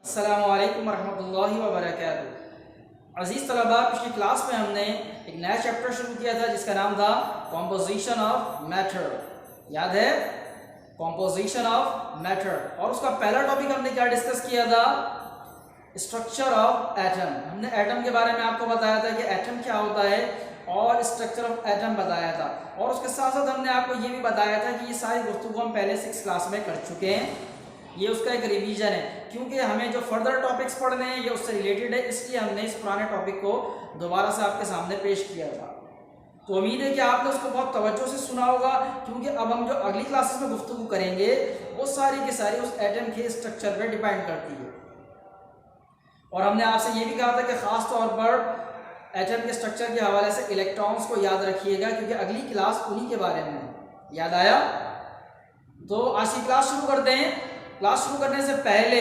अस्सलामु अलैकुम वरहमतुल्लाहि वबरकातुहू। अज़ीज़ तलबा, पिछली क्लास में हमने एक नया चैप्टर शुरू किया था जिसका नाम था कॉम्पोजिशन ऑफ मैटर। याद है? Composition of matter. और उसका पहला टॉपिक हमने क्या डिस्कस किया था? Structure of atom. हमने एटम के बारे में आपको बताया था कि एटम क्या होता है और स्ट्रक्चर ऑफ एटम बताया था। और उसके साथ साथ हमने आपको ये भी बताया था कि ये सारी गुफ्तगू हम पहले 6 क्लास में कर चुके हैं। ये उसका एक रिवीजन है, क्योंकि हमें जो फर्दर टॉपिक्स पढ़ने हैं ये उससे रिलेटेड है, इसलिए हमने इस पुराने टॉपिक को दोबारा से आपके सामने पेश किया था। तो उम्मीद है कि आपने उसको बहुत तवज्जो से सुना होगा, क्योंकि अब हम जो अगली क्लासेस में गुफ्तगू करेंगे वो सारी की सारी उस एटम के स्ट्रक्चर पर डिपेंड करती है। और हमने आपसे ये भी कहा था कि ख़ास तौर पर एटम के स्ट्रक्चर के हवाले से इलेक्ट्रॉन्स को याद रखिएगा, क्योंकि अगली क्लास उन्हीं के बारे में है। याद आया? तो आज की क्लास शुरू करते हैं। क्लास शुरू करने से पहले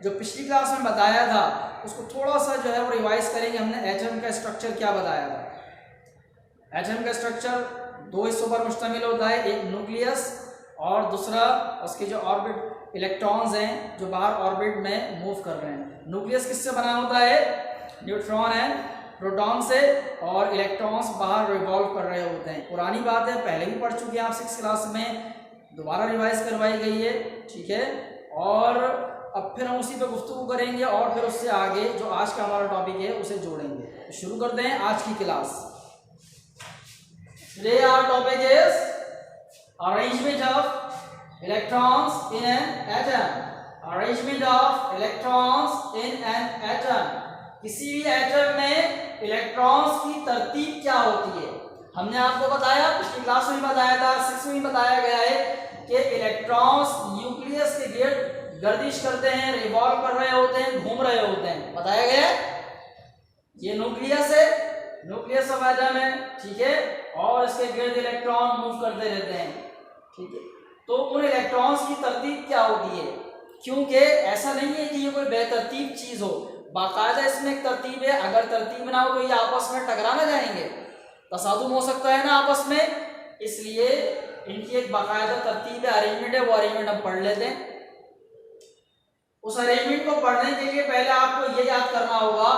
जो पिछली क्लास में बताया था उसको थोड़ा सा जो है वो रिवाइज करेंगे। हमने एटम का स्ट्रक्चर क्या बताया था? एटम का स्ट्रक्चर 2 हिस्सों पर मुश्तमिल होता है, एक न्यूक्लियस और दूसरा उसके जो ऑर्बिट इलेक्ट्रॉन्स हैं जो बाहर ऑर्बिट में मूव कर रहे हैं। न्यूक्लियस किससे बना होता है? न्यूट्रॉन एंड प्रोटॉन से, और इलेक्ट्रॉन्स बाहर रिवॉल्व कर रहे होते हैं। पुरानी बात है, पहले भी पढ़ चुके हैं आप 6 क्लास में, दोबारा रिवाइज करवाई गई है, ठीक है। और अब फिर हम उसी पे गुफ्तगू करेंगे और फिर उससे आगे जो आज का हमारा टॉपिक है उसे जोड़ेंगे। तो शुरू करते हैं आज की class. Today our topic is arrangement of electrons in an atom. Arrangement of electrons in an atom. किसी भी एटम में इलेक्ट्रॉन्स की तरतीब क्या होती है? हमने आपको बताया, पिछली क्लास में भी बताया था, 6 में भी बताया गया है कि इलेक्ट्रॉन्स न्यूक्लियस के गिर्द गर्दिश करते हैं, रिवॉल्व कर रहे होते हैं, घूम रहे होते हैं। बताया गया ये न्यूक्लियस है, न्यूक्लियस ऑफ एटम है, ठीक है। और इसके गिर्द इलेक्ट्रॉन मूव करते रहते हैं, ठीक है। तो उन इलेक्ट्रॉन्स की तरतीब क्या होती है? क्योंकि ऐसा नहीं है कि ये कोई बेतरतीब चीज हो, बाकायदा इसमें एक तरतीब है। अगर तरतीब ना हो तो ये आपस में टकरा ना जाएंगे, तसादुम हो सकता है ना आपस में, इसलिए इनकी एक बाकायदा तरतीब है, अरेंजमेंट है। वो अरेंजमेंट हम पढ़ लेते हैं। उस अरेंजमेंट को पढ़ने के लिए पहले आपको ये याद करना होगा,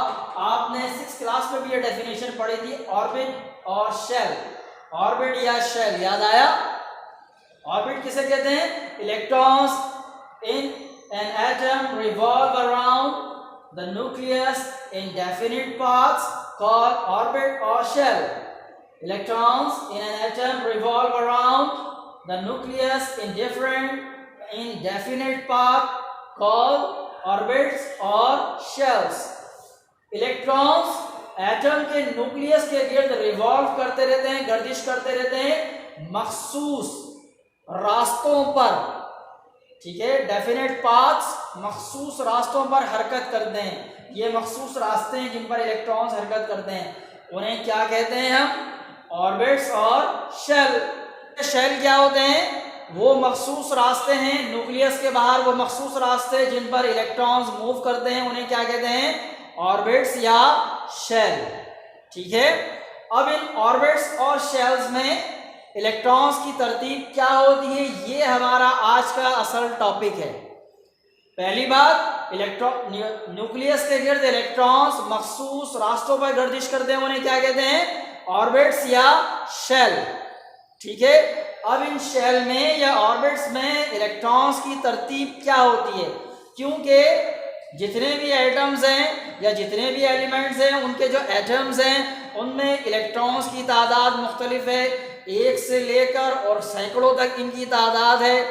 आपने 6 क्लास में भी ये डेफिनेशन पढ़ी थी, ऑर्बिट और शेल। ऑर्बिट या शेल, याद आया? ऑर्बिट किसे कहते हैं? Electrons in an atom revolve around the nucleus in definite paths called orbit और shell. Electrons in an atom revolve around the nucleus in definite path called orbits or shells. Electrons atom के nucleus के गिर्द revolve करते रहते हैं, गर्दिश करते रहते हैं मखसूस रास्तों पर, ठीक है। डेफिनेट पाथ्स, मखसूस रास्तों पर हरकत करते हैं। ये मखसूस रास्ते हैं जिन पर इलेक्ट्रॉन्स हरकत करते हैं, उन्हें क्या कहते हैं हम? ऑर्बिट्स और शेल। शेल क्या होते हैं? वो मखसूस रास्ते हैं न्यूक्लियस के बाहर, वो मखसूस रास्ते जिन पर इलेक्ट्रॉन्स मूव करते हैं, उन्हें क्या कहते हैं? ऑर्बिट्स या शेल, ठीक है। अब इन ऑर्बिट्स और शेल्स में इलेक्ट्रॉन्स की तरतीब क्या होती है, ये हमारा आज का असल टॉपिक है। पहली बात, न्यूक्लियस के गिर्द इलेक्ट्रॉन्स मखसूस रास्तों पर गर्दिश करते हैं, उन्हें क्या कहते हैं? ऑर्बिट्स या शेल, ठीक है। अब इन शेल में या ऑर्बिट्स में इलेक्ट्रॉन्स की तरतीब क्या होती है? क्योंकि जितने भी एटम्स हैं या जितने भी एलिमेंट्स हैं, उनके जो एटम्स हैं उनमें इलेक्ट्रॉन्स की तादाद मुख्तलिफ है, 1 से लेकर और सैकड़ों तक इनकी तादाद है।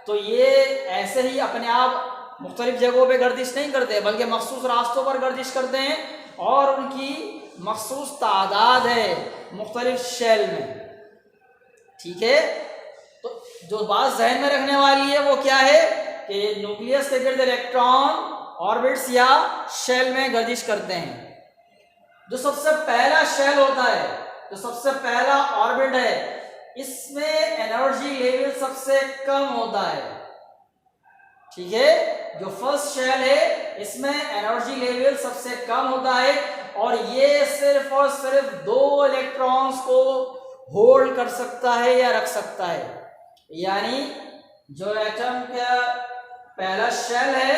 तो ये ऐसे ही अपने आप मुख्तलिफ जगहों पे गर्दिश नहीं करते, बल्कि मखसूस रास्तों पर गर्दिश करते हैं, और उनकी मखसूस तादाद है मुख्तलिफ शेल में, ठीक है। तो जो बात जहन में रखने वाली है वो क्या है कि न्यूक्लियस के गिर्द इलेक्ट्रॉन ऑर्बिट्स या शेल में गर्दिश करते हैं। जो सबसे पहला शेल होता है, जो सबसे पहला ऑर्बिट है, इसमें एनर्जी लेवल सबसे कम होता है, ठीक है। जो फर्स्ट शेल है इसमें एनर्जी लेवल सबसे कम होता है, और ये सिर्फ और सिर्फ 2 इलेक्ट्रॉन्स को होल्ड कर सकता है या रख सकता है। यानी जो एटम का पहला शेल है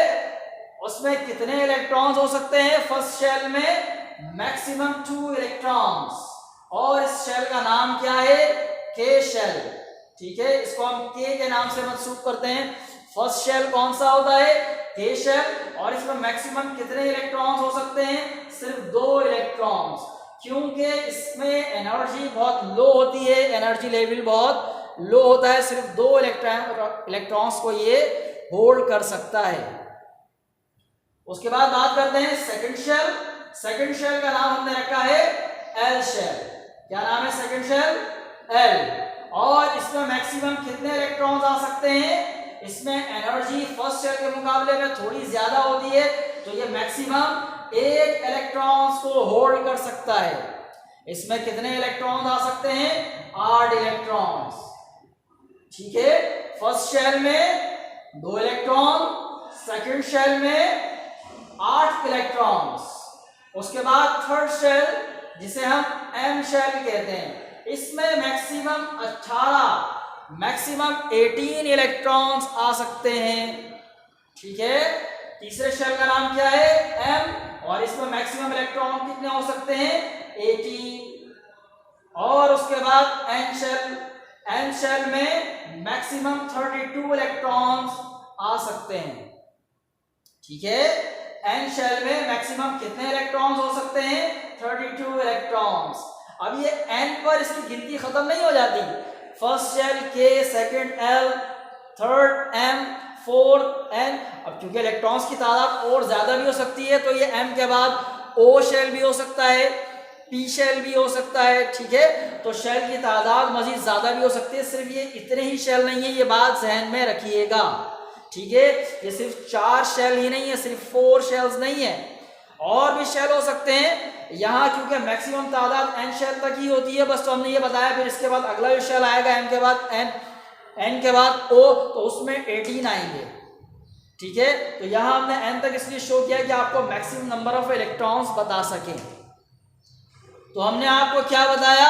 उसमें कितने इलेक्ट्रॉन्स हो सकते हैं? फर्स्ट शेल में मैक्सिमम 2 इलेक्ट्रॉन्स, और इस शेल का नाम क्या है? के शेल। ठीक है, इसको हम के नाम से मंसूब करते हैं। फर्स्ट शेल कौन सा होता है? के शेल। और इसमें मैक्सिमम कितने इलेक्ट्रॉन्स हो सकते हैं? सिर्फ 2 इलेक्ट्रॉन्स, क्योंकि इसमें एनर्जी बहुत लो होती है, एनर्जी लेवल बहुत लो होता है, सिर्फ 2 इलेक्ट्रॉन्स को ये होल्ड कर सकता है। उसके बाद बात करते हैं सेकंड शेल। सेकंड शेल का नाम हमने रखा है एल शेल। क्या नाम है सेकंड शेल? एल। और इसमें मैक्सिमम कितने इलेक्ट्रॉन्स आ सकते हैं? इसमें एनर्जी फर्स्ट शेल के मुकाबले में थोड़ी ज्यादा होती है, तो ये मैक्सिमम 8 इलेक्ट्रॉन्स को होल्ड कर सकता है। इसमें कितने इलेक्ट्रॉन्स आ सकते हैं? 8 इलेक्ट्रॉन्स। ठीक है, फर्स्ट शेल में 2 इलेक्ट्रॉन, सेकंड शेल में 8 इलेक्ट्रॉन्स। उसके बाद थर्ड शेल, जिसे हम एम शेल कहते हैं, इसमें मैक्सिमम 18 इलेक्ट्रॉन्स आ सकते हैं। ठीक है, तीसरे शेल का नाम क्या है? एम, और इसमें मैक्सिमम इलेक्ट्रॉन कितने हो सकते हैं? 18। और उसके बाद एन शेल। एन शेल में मैक्सिमम 32 इलेक्ट्रॉन्स आ सकते हैं। ठीक है, एन शेल में मैक्सिमम कितने इलेक्ट्रॉन्स हो सकते हैं? 32 इलेक्ट्रॉन्स। अब ये एन पर इसकी गिनती खत्म नहीं हो जाती। First shell K, second L, third M, fourth N. अब क्योंकि इलेक्ट्रॉन्स की तादाद और ज्यादा भी हो सकती है, तो ये एम के बाद ओ शेल भी हो सकता है, पी शेल भी हो सकता है। ठीक है, तो शेल की तादाद मजीद ज्यादा भी हो सकती है, सिर्फ ये इतने ही शेल नहीं है, ये बात जहन में रखिएगा। ठीक है, ये सिर्फ 4 शेल ही नहीं है, सिर्फ 4 शेल्स नहीं है, और भी शेल हो सकते हैं। यहाँ क्योंकि मैक्सिमम तादाद एन शेल तक ही होती है बस, तो हमने ये बताया। फिर इसके बाद अगला जो शेल आएगा एम के बाद एन, एन के बाद ओ, तो उसमें 18 आएंगे। ठीक है, तो यहाँ हमने एन तक इसलिए शो किया कि आपको मैक्सिमम नंबर ऑफ इलेक्ट्रॉन्स बता सके। तो हमने आपको क्या बताया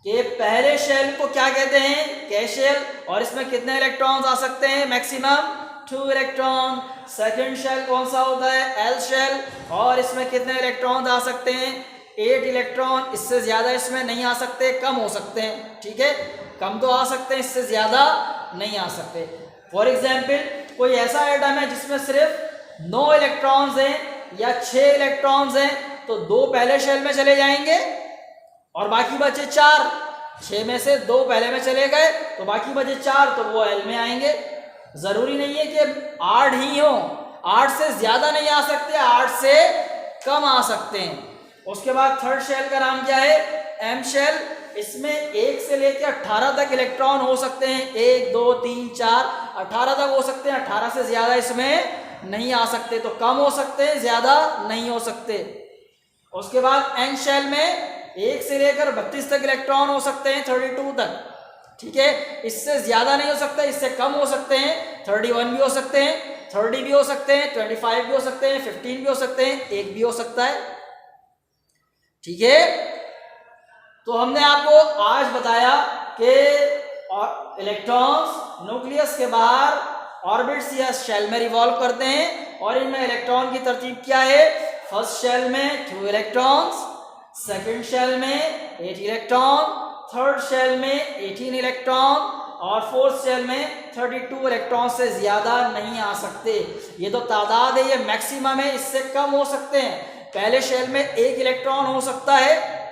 कि पहले शेल को क्या कहते हैं? के शेल, और इसमें कितने इलेक्ट्रॉन्स आ सकते हैं? Maximum 2 electron. सेकंड शेल कौन सा होता है? एल शेल, और इसमें कितने इलेक्ट्रॉन्स आ सकते हैं? 8 इलेक्ट्रॉन। इससे ज्यादा इसमें नहीं आ सकते, कम हो सकते हैं। ठीक है, कम तो आ सकते हैं, इससे ज्यादा नहीं आ सकते। फॉर एग्जाम्पल, कोई ऐसा एटम है जिसमें सिर्फ 9 इलेक्ट्रॉन्स हैं या 6 इलेक्ट्रॉन्स हैं, तो 2 पहले शेल में चले जाएंगे और बाकी बचे 4। 6 में से 2 पहले में चले गए, तो बाकी बचे 4, तो वो एल में आएंगे। जरूरी नहीं है कि 8 ही हो, 8 से ज्यादा नहीं आ सकते, 8 से कम आ सकते हैं। उसके बाद थर्ड शेल का नाम क्या है? M shell. इसमें 1 से लेकर 18 तक इलेक्ट्रॉन हो सकते हैं। 1 2 3 4 18 तक हो सकते हैं। 18 से ज्यादा इसमें नहीं आ सकते, तो कम हो सकते हैं, ज्यादा नहीं हो सकते। उसके बाद एन शेल में 1 से लेकर 32 तक इलेक्ट्रॉन हो सकते हैं, 32 तक। ठीक है, इससे ज्यादा नहीं हो सकता, इससे कम हो सकते हैं। 31 भी हो सकते हैं, 30 भी हो सकते हैं, 25 भी हो सकते हैं, 15 भी हो सकते हैं, 1 भी हो सकता है। ठीक है, तो हमने आपको आज बताया कि इलेक्ट्रॉन्स न्यूक्लियस के बाहर ऑर्बिट्स या शेल में रिवॉल्व करते हैं, और इनमें इलेक्ट्रॉन की तरतीब क्या है? फर्स्ट शेल में 2 इलेक्ट्रॉन्स, सेकंड शेल में 8 इलेक्ट्रॉन, थर्ड शेल में 18 इलेक्ट्रॉन, और फोर्थ शेल में 32 इलेक्ट्रॉन से ज्यादा नहीं आ सकते। ये तो तादाद है, ये मैक्सिमम है, इससे कम हो सकते हैं। पहले शेल में 1 इलेक्ट्रॉन हो सकता है,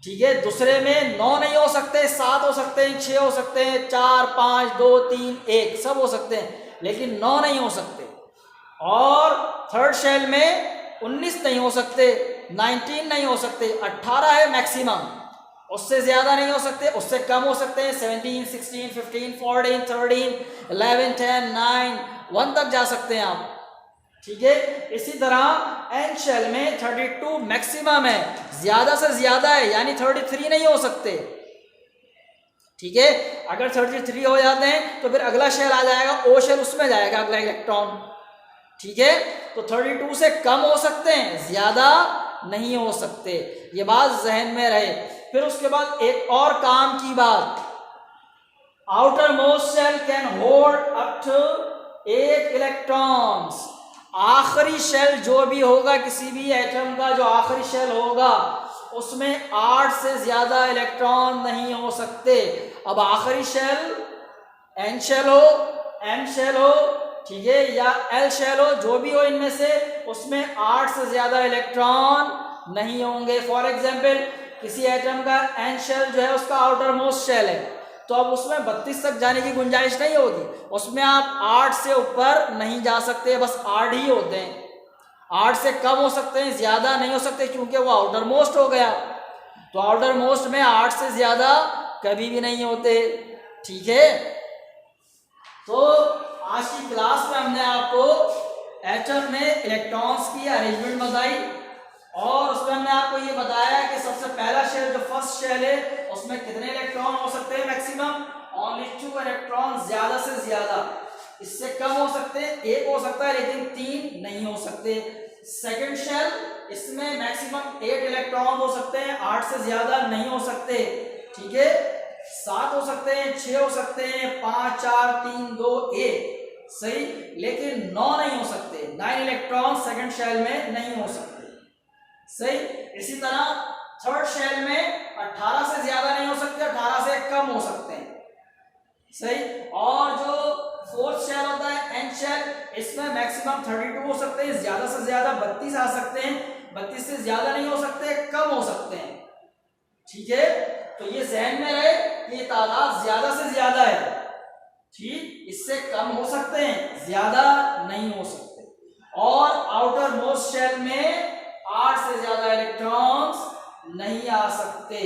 ठीक है, दूसरे में 9 नहीं हो सकते, 7 हो सकते हैं, 6 हो सकते हैं, 4 5 2 3 1 सब हो सकते हैं, लेकिन 9 नहीं हो सकते। और थर्ड शेल में 19 नहीं हो सकते, 19 नहीं हो सकते, 18 है मैक्सिमम, उससे ज्यादा नहीं हो सकते, उससे कम हो सकते हैं, 17 16 15 14 13 11 10 9 1 तक जा सकते हैं आप। ठीक है, इसी तरह एन शेल में 32 मैक्सिमम है, ज्यादा से ज्यादा है, यानी 33 नहीं हो सकते। ठीक है, अगर 33 हो जाते हैं तो फिर अगला शेल आ जाएगा, ओ शेल, उसमें जाएगा अगला इलेक्ट्रॉन। ठीक है, तो 32 से कम हो सकते हैं, ज्यादा नहीं हो सकते, ये बात जहन में रहे। फिर उसके बाद एक और काम की बात, outermost shell can hold up to 8 electrons. आखिरी शेल जो भी होगा किसी भी एटम का, जो आखिरी शेल होगा उसमें 8 से ज्यादा इलेक्ट्रॉन नहीं हो सकते। अब आखिरी शेल एन शेल हो, एम शेल हो, ठीक है, या एल शेल हो, जो भी हो इनमें से, उसमें 8 से ज्यादा इलेक्ट्रॉन नहीं होंगे। फॉर एग्जाम्पल किसी एटम का एन शेल जो है उसका आउटर मोस्ट शेल है, तो अब उसमें 32 तक जाने की गुंजाइश नहीं होगी, उसमें आप 8 से ऊपर नहीं जा सकते, बस 8 ही होते हैं। 8 से कम हो सकते हैं, ज्यादा नहीं हो सकते, क्योंकि वो आउटर मोस्ट हो गया। तो आउटर मोस्ट में 8 से ज्यादा कभी भी नहीं होते, ठीक है। तो आज की क्लास में हमने आपको एटम में इलेक्ट्रॉन्स की अरेंजमेंट बताई, और उसमें हमने आपको ये बताया कि सबसे पहला शेल जो फर्स्ट शेल है उसमें कितने इलेक्ट्रॉन हो सकते हैं, मैक्सिमम ओनली 2 इलेक्ट्रॉन, ज्यादा से ज्यादा, इससे कम हो सकते हैं 1 हो सकता है, लेकिन 3 नहीं हो सकते। सेकंड शेल, इसमें मैक्सिमम 8 इलेक्ट्रॉन हो सकते हैं, 8 से ज्यादा नहीं हो सकते, ठीक है। 7 हो सकते हैं, 6 हो सकते हैं, 5 4 3 2 1, सही, लेकिन 9 नहीं हो सकते। 9 इलेक्ट्रॉन सेकंड शेल में नहीं हो सकते, सही। इसी तरह थर्ड शेल में 18 से ज्यादा नहीं हो सकते, 18 से कम हो सकते हैं, सही। और जो फोर्थ शेल होता है एन शेल, इसमें मैक्सिमम 32 हो सकते हैं, ज्यादा से ज्यादा 32 आ सकते हैं, 32 से ज्यादा नहीं हो सकते, कम हो सकते हैं, ठीक है। तो ये ध्यान में रहे कि ये तादाद ज्यादा से ज्यादा है, ठीक, इससे कम हो सकते हैं, ज्यादा नहीं हो सकते। और आउटर मोस्ट शेल में 8 से ज्यादा इलेक्ट्रॉन्स नहीं आ सकते।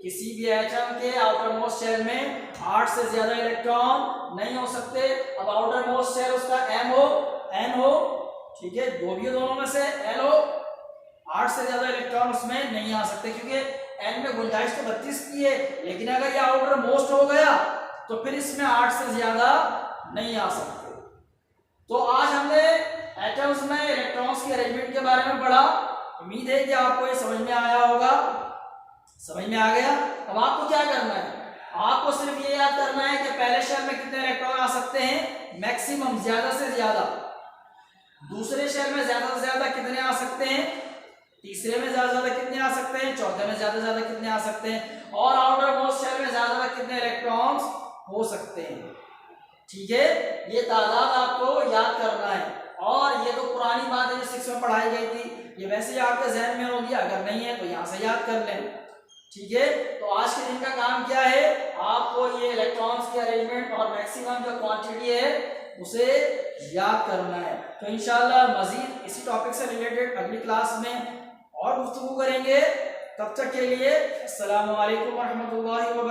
किसी भी एटम के आउटर मोस्ट शेल में 8 से ज्यादा इलेक्ट्रॉन नहीं हो सकते। अब आउटर मोस्ट शेल उसका एम हो, एन हो, ठीक है, जो भी दोनों में से एल हो, 8 से ज्यादा इलेक्ट्रॉन उसमें नहीं आ सकते, क्योंकि एन में गुंजाइश तो 32 की है, लेकिन अगर ये आउटर मोस्ट हो गया तो फिर इसमें 8 से ज्यादा नहीं आ सकते। तो आज हमने एटम्स में इलेक्ट्रॉन्स की अरेंजमेंट के बारे में पढ़ा। उम्मीद है कि आपको ये समझ में आया होगा। समझ में आ गया? अब आपको क्या करना है, आपको सिर्फ ये याद करना है कि पहले शेल में कितने इलेक्ट्रॉन आ सकते हैं, मैक्सिमम, ज्यादा से ज्यादा। दूसरे शेल में ज्यादा से ज्यादा कितने आ सकते हैं, तीसरे में ज्यादा से ज्यादा कितने आ सकते हैं, चौथे में ज्यादा से ज्यादा कितने आ सकते हैं, और आउटर मोस्ट शेल में ज्यादा से ज्यादा कितने इलेक्ट्रॉन्स हो सकते हैं, ठीक है। ये तादाद आपको याद करना है। और ये तो पुरानी बात है जो 6 में पढ़ाई गई थी, ये वैसे ही आपके जहन में होगी, अगर नहीं है तो यहाँ से याद कर लें, ठीक है। तो आज के दिन का काम क्या है, आपको ये इलेक्ट्रॉन्स के अरेंजमेंट और मैक्सिमम जो क्वांटिटी है उसे याद करना है। तो इंशाल्लाह मजीद इसी टॉपिक से रिलेटेड अगली क्लास में और गुफ्तगू करेंगे। तब तक के लिए अस्सलामु अलैकुम व रहमतुल्लाहि व बरकातहू।